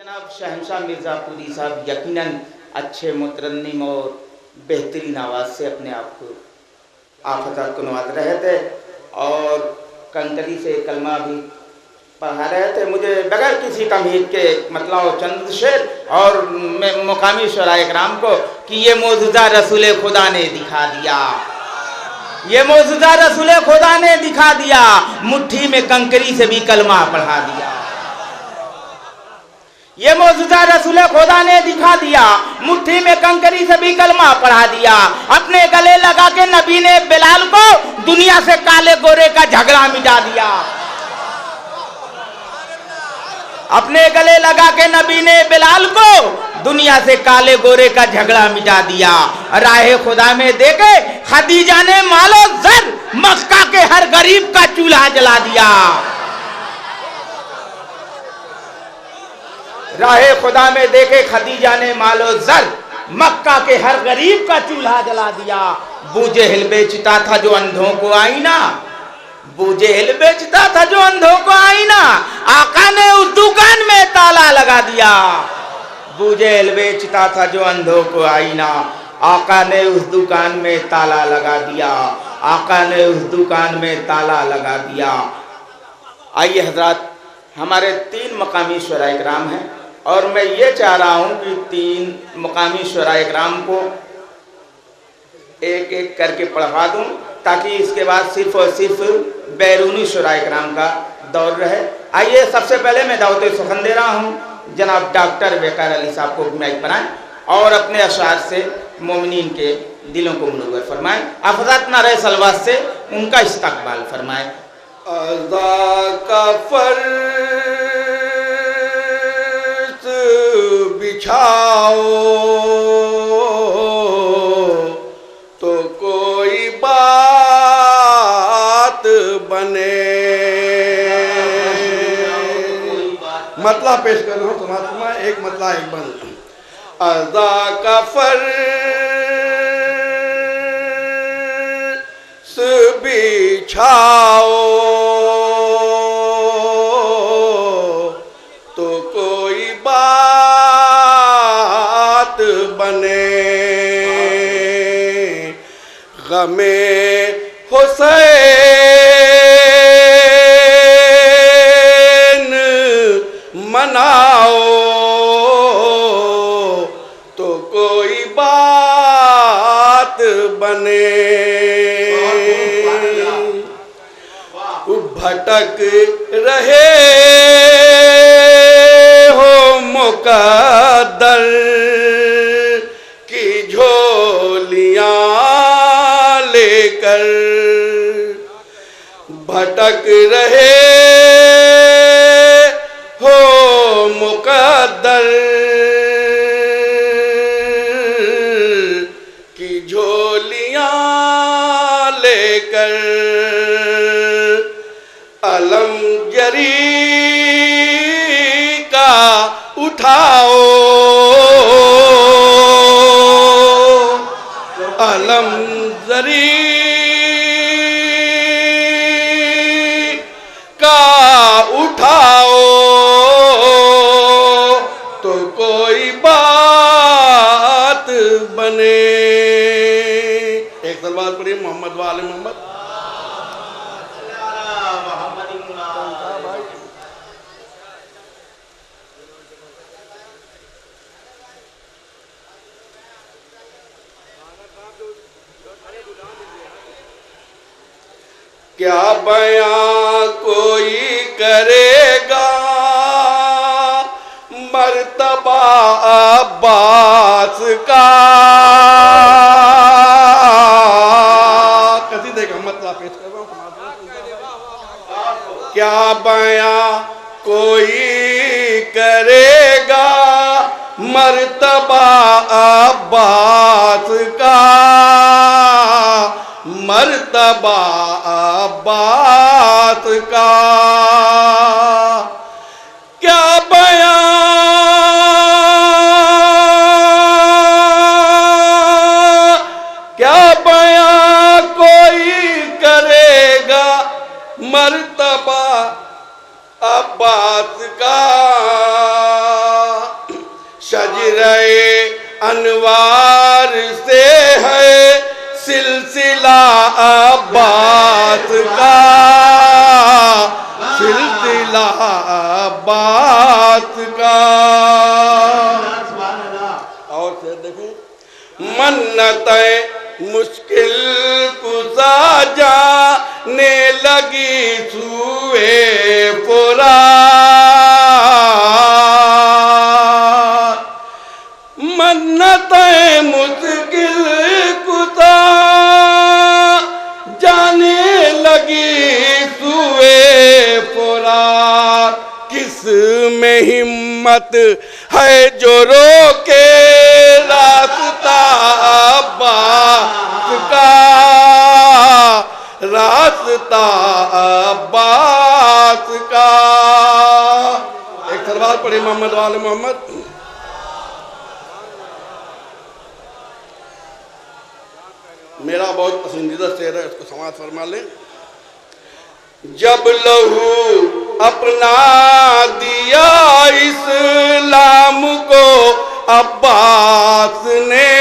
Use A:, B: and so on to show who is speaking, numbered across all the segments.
A: जनाब शहंशाह मिर्ज़ापुरी साहब यकीनन अच्छे मुतरन्निम और बेहतरीन आवाज़ से अपने आप को आफत को नवाज रहे थे और कंकरी से कलमा भी पढ़ा रहे थे। मुझे बगैर किसी तमहीद के मतलब चंद शेर और मुकामी शुराए किराम को कि ये मौजूदा रसूल खुदा ने दिखा दिया, ये मौजूदा रसूल खुदा ने दिखा दिया, मुट्ठी में कंकरी से भी कलमा पढ़ा दिया। ये मौजूदा रसूल खुदा ने दिखा दिया, मुट्ठी में कंकरी से भी कलमा पढ़ा दिया। अपने गले लगा के नबी ने बिलाल को दुनिया से काले गोरे का झगड़ा मिटा दिया। अपने गले लगा के नबी ने बिलाल को दुनिया से काले गोरे का झगड़ा मिटा दिया। राहे खुदा में देके खदीजा ने मालो जर मक्का के हर गरीब का चूल्हा जला दिया। राहे खुदा में देखे खदीजा ने मालो जर मक्का के हर गरीब का चूल्हा जला दिया। बूजेहिल बेचता था जो अंधों को आईना, बूजेहिल बेचता था जो अंधों को आईना, आका ने उस दुकान में ताला लगा दिया। बूजेहिल बेचता था जो अंधों को आईना, आका ने उस दुकान में ताला लगा दिया, आका ने उस दुकान में ताला लगा दिया। आइए हजरात, हमारे 3 मकामी शुराए किराम हैं और मैं ये चाह रहा हूँ कि 3 मकामी शुराए किराम को एक एक करके पढ़वा दूँ ताकि इसके बाद सिर्फ और सिर्फ बैरूनी शुराए किराम का दौर रहे। आइए सबसे पहले मैं दावत सुखन दे रहा हूँ जनाब डॉक्टर वक़ार अली साहब को माइक बनाएं और अपने अशार से मोमिनीन के दिलों को मुनव्वर फरमाएं। हज़रत नारे सलवात से उनका इस्तकबाल फरमाएं।
B: अज़ा का फर्श बिछाओ तो कोई बात बने। मतला पेश कर रहा हूँ तुम्हारा, एक मतला एक बंद। अज़ा का फर्श बिछाओ तो कोई बात बने। गमे हुसैन मनाओ तो कोई बात बने। भटक रहे हो मुकद्दर की झोलियां लेकर, भटक रहे हो मुकद्दर की झोलियां लेकर। अलम जरी का उठाओ, अलम जरी का उठाओ तो कोई बात बने। एक सलवात पढ़िए मोहम्मद वाले मोहम्मद। क्या बयां कोई करेगा मर्तबा अब्बास का। कसीदे का मतलब पेश कर रहा हूँ। क्या बयां कोई करेगा मर्तबा अब्बास का, मर्तबा अब्बास का। क्या बयां कोई करेगा मर्तबा अब्बास का। शजरे अनवार से है सिलसिला अब्बास का, सिलसिला अब्बास का। और से देखें, मन्नतें मुश्किल कुसा जाने लगी सुए फुरात, मन्नतें मुश्किल कुसा जाने लगी सुए फुरात। किस में हिम्मत है जो रोके रास्ता अब्बास का, रास्ता अब्बास का। एक सलवात पढ़े मोहम्मद वाले मोहम्मद। मेरा बहुत पसंदीदा शेर है, इसको समाज फरमा लें। जब लहू अपना दिया इस्लाम को अब्बास ने,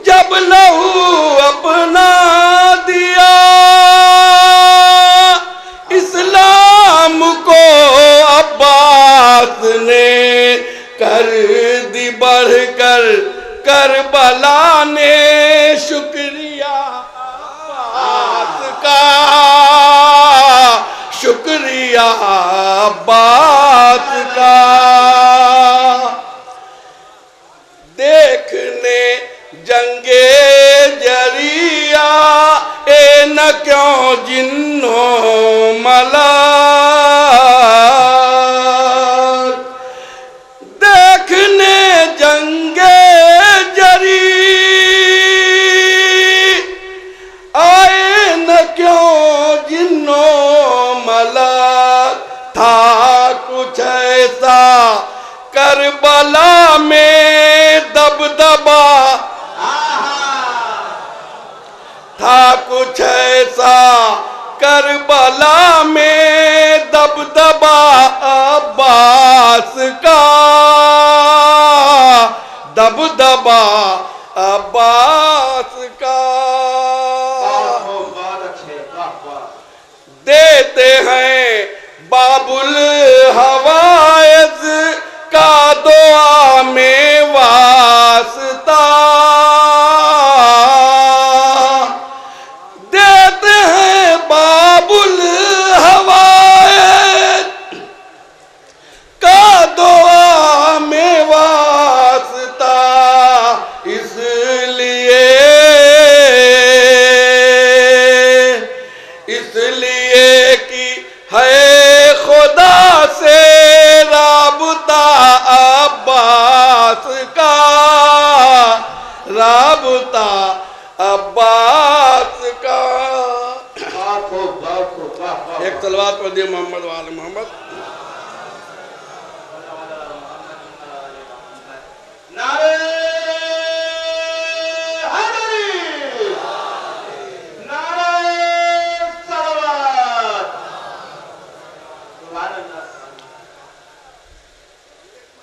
B: जब लहू अपना दिया इस्लाम को अब्बास ने, कर दी बढ़कर करबला ने शुक्रिया अब्बास का, शुक्रिया अब्बास का। देखने जंगे जरिया ए न क्यों जिन्नो मला, देखने जंगे जरी आए न क्यों जिन्नो मला, था कुछ ऐसा करबला में दबदबा, था कुछ ऐसा करबला में दबदबा अब्बास का, दबदबा अब्बास का। देते हैं बाबुल हवाइज का दुआ में वास्ता, देते हैं बाबुल हवाइज का दुआ में वास्ता, इसलिए कि है खुदा से राबता अब्बास का, राबता अब्बास का। एक तलवार पर दिए मोहम्मद वाले मोहम्मद।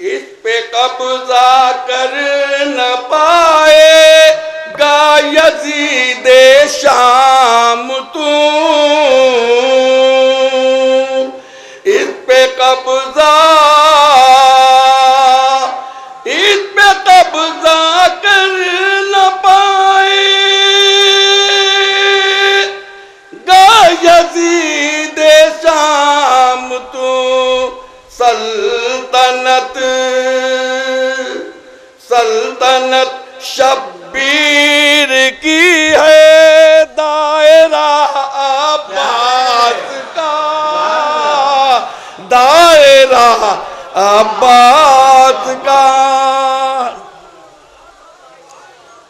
B: इस पे कब्जा कर न पाएगा यजीद शाम तू, इस पे कब्जा कर न पाएगा यजीद शाम तू, सल्तनत शब्बीर की है दायरा अब्बास का, दायरा अब्बास का।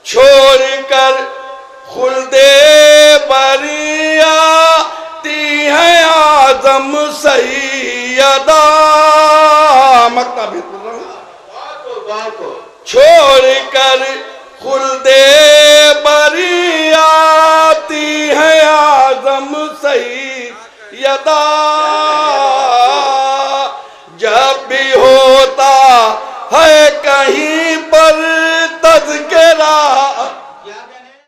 B: छोड़कर खुल्दे बरियाती है आजम सैयदा, मक्का भी बोल रहा हूं। छोड़कर खुल्दे बरियाती है आजम सैयदा, भी होता है कहीं पर